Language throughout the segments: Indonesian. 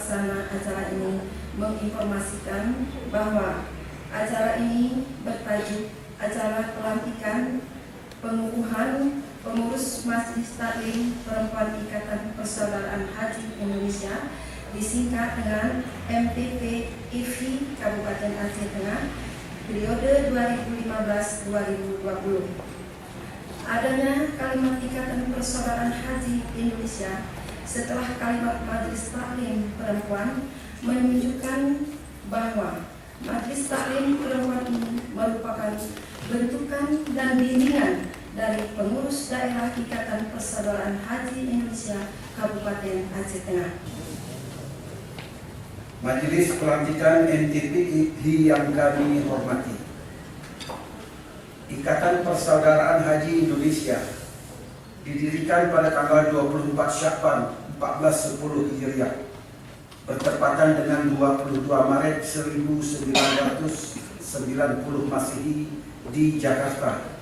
pelaksana acara ini menginformasikan bahwa acara ini bertajuk Acara Pelantikan Pengukuhan Pengurus Majelis Taklim Perempuan Ikatan Persaudaraan Haji Indonesia, disingkat dengan MTP-IFHI Kabupaten Aceh Tengah, periode 2015-2020. Adanya kalimat Ikatan Persaudaraan Haji Indonesia setelah kalimat Majelis Taklim Perempuan menunjukkan bahwa Majelis Taklim Perempuan ini merupakan bentukan dan bimbingan dari pengurus daerah Ikatan Persaudaraan Haji Indonesia Kabupaten Aceh Tengah. Majelis Pelantikan MTP-IFHI yang kami hormati, Ikatan Persaudaraan Haji Indonesia didirikan pada tanggal 24 Syakban 1410 Hijriah, bertepatan dengan 22 Maret 1990 Masehi di Jakarta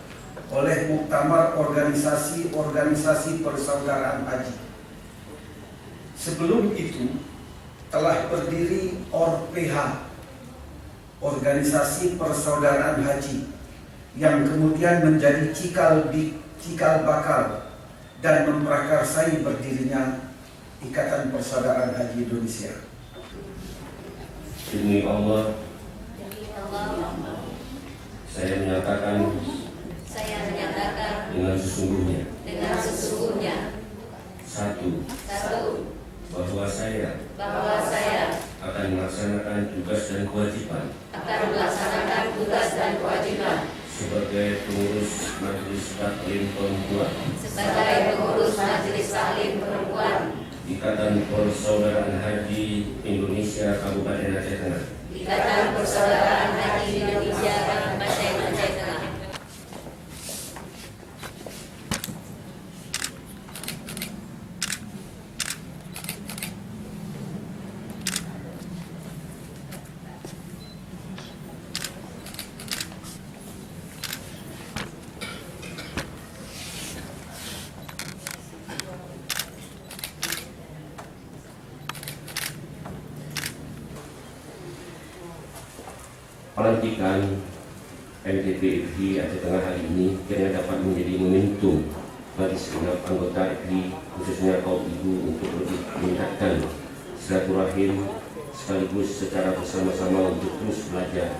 oleh Muktamar Organisasi Persaudaraan Haji. Sebelum itu telah berdiri ORPH, Organisasi Persaudaraan Haji, yang kemudian menjadi cikal bakal dan memprakarsai berdirinya Ikatan Persaudaraan Haji Indonesia. Demi Allah, saya menyatakan dengan sesungguhnya satu, bahwa saya akan melaksanakan tugas dan kewajiban sebagai pengurus Majelis Taklim Perempuan Ikatan Persaudaraan Haji Indonesia Kabupaten Aceh Tengah. Pelantikan MTP-IFHI Aceh Tengah hari ini kiranya dapat menjadi momentum bagi segenap anggota IFHI, khususnya kaum ibu, untuk lebih meningkatkan silaturahim sekaligus secara bersama-sama untuk terus belajar,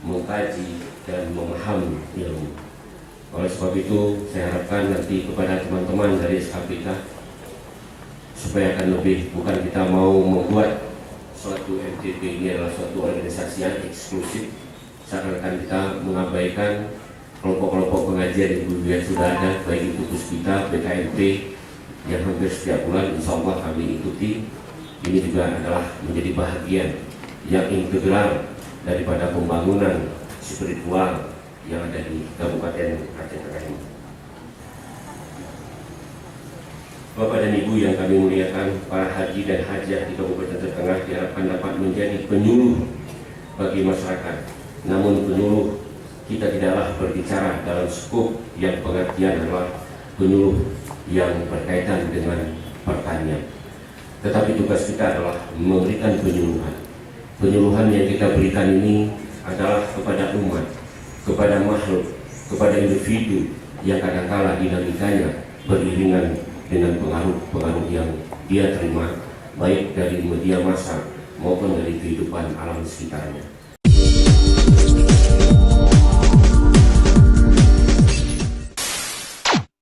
mengkaji dan memahami ilmu. Oleh sebab itu, saya harapkan nanti kepada teman-teman dari SKPK supaya akan lebih, bukan kita mau membuat suatu MTP ini adalah suatu organisasi yang eksklusif, seakan-akan kita mengabaikan kelompok-kelompok pengajian yang sudah ada, baik itu Puspita, BKMP yang hampir setiap bulan insya Allah kami ikuti. Ini juga adalah menjadi bahagian yang integral daripada pembangunan spiritual yang ada di Kabupaten Aceh Tengah ini. Bapak dan Ibu yang kami muliakan, para haji dan hajah di Kabupaten Aceh Tengah diharapkan dapat menjadi penyuluh bagi masyarakat. Namun penyuluh kita tidaklah berbicara dalam skup yang pengertian adalah penyuluh yang berkaitan dengan pertanian. Tetapi tugas kita adalah memberikan penyuluhan. Penyuluhan yang kita berikan ini adalah kepada umat, kepada makhluk, kepada individu yang kadangkala dinamikanya beriringan dengan pengaruh-pengaruh yang dia terima, baik dari media massa maupun dari kehidupan alam sekitarnya.